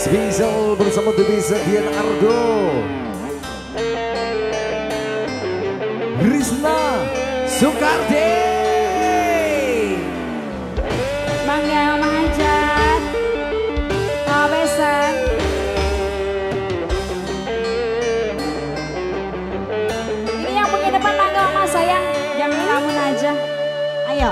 Spesial bersama Dewi Sedian Ardo, Rizna Soekardi, Mangga Manjat, Awesan. Ini yang punya depan mangga sama sayang, jangan ngelamun aja. Ayo.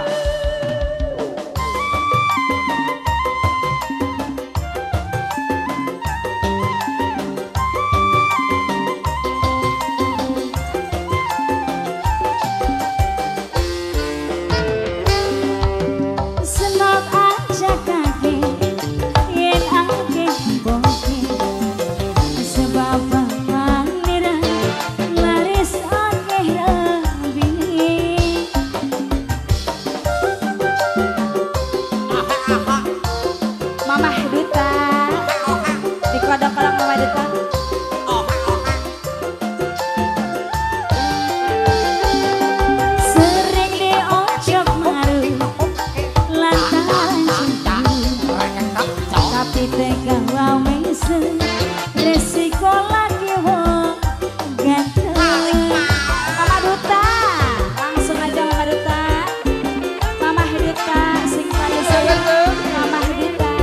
Mama Duta, dikodok kolok Mama Duta. Sering diocok maru, lantaran cinta, tapi tega wae resiko lagi wong ganteng. Mama Duta, langsung aja Mama Duta. Mama Duta, sing paling sayang Mama Duta.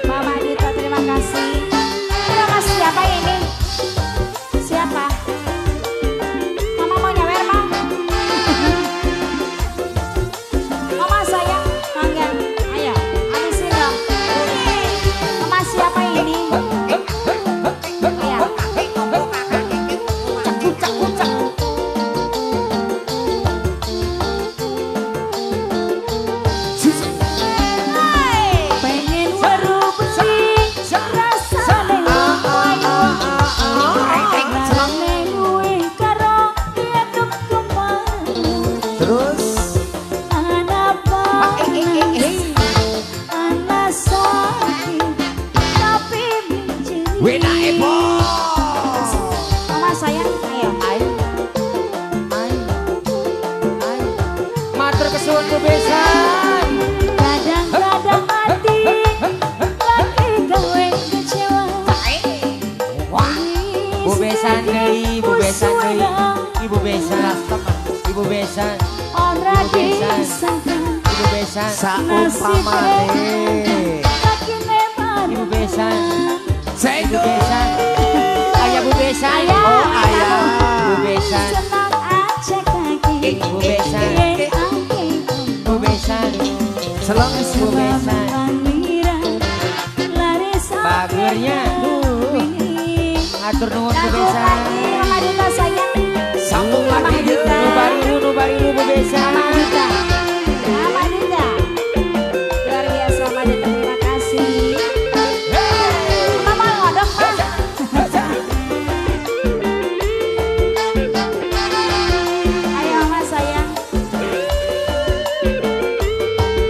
Mama Duta, terima kasih. Nama siapa ini? Siapa? Mama mau nyawer, Ma? Mama sayang, mangga. Ayo, habisin dong. Mama siapa ini? Ayo. Pengen waru beli rasa lelo rame gue karo diaduk kemana. terus Anak panas, anak sakit, tapi benci. Wena Ebo. Mama sayang, ayo. Matur kesuwun bebesan. Kadang-kadang hati lagi gawe kecewa. Bu besan deui, bu besan deui. Ibu besan. Ibu besan. Ora disangka Ibu besan. Saumpamane lakine Ibu besan. Ibu Sego besan. Ayah bu besan. Ayah. Ayah Bu besan. senang aja kaki. Bu besan. Yen ake Bu besan. Selang Bu besan. pangira laris Bagurnya. Atur nuhun bu Sambung besan. lagi Mama Duta sayang. Sambung Mama lagi Duta. Nu barilu bu besan. Mama Duta. Mama Duta. Luar biasa Mama Duta, terima kasih. Mama ngodok, Ma. Ayo Mama sayang.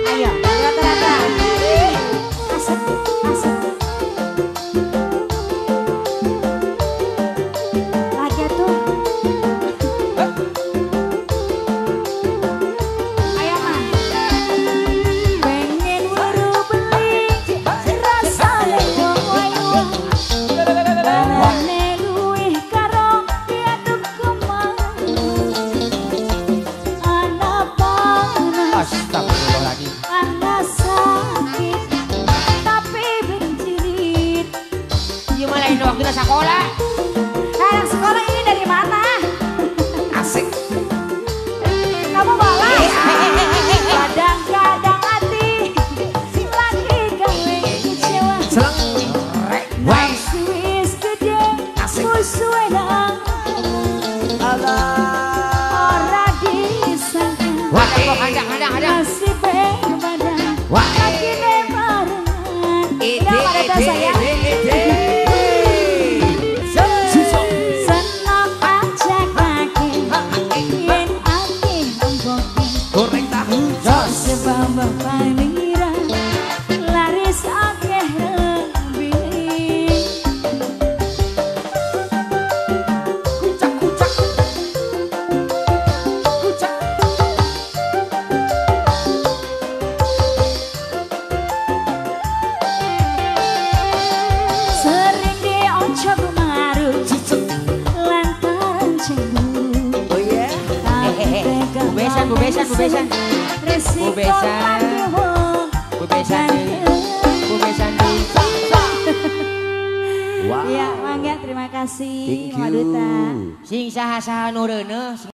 Ayo, rata-rata. Asik, asik. Lagi tuh. Ayo Ma. Pengen waru beli rasa lego ayo. Rane luwih karo diaduk kemana. Anak panas, Astagfirullahaladzim. anak sakit, tapi benci. Gimana ini waktu kita sekolah? Anak sekolah ini dari mana? asik. Kamu balas? Kadang-kadang hati lagi gawe kecewa. Selang Wai Nafsu wis gede, Asik. musuh enak. Allah. Ora disangka Wah, Hadang. masih berbeda. Wah. Lakine barengan. Iya, Mama Duta sayang. Senang aja kaki, yen ake ngomboki. Goreng tahu jos. Sebab panira laris akeh lebih. Kucak. besan, bu besan. Resiko Bu besan. pandewo. Bu besan deui. Bu besan deui. Wow. Ya, mangga terima kasih Thank Mama Duta. you. Sing saha-saha nu reuneuh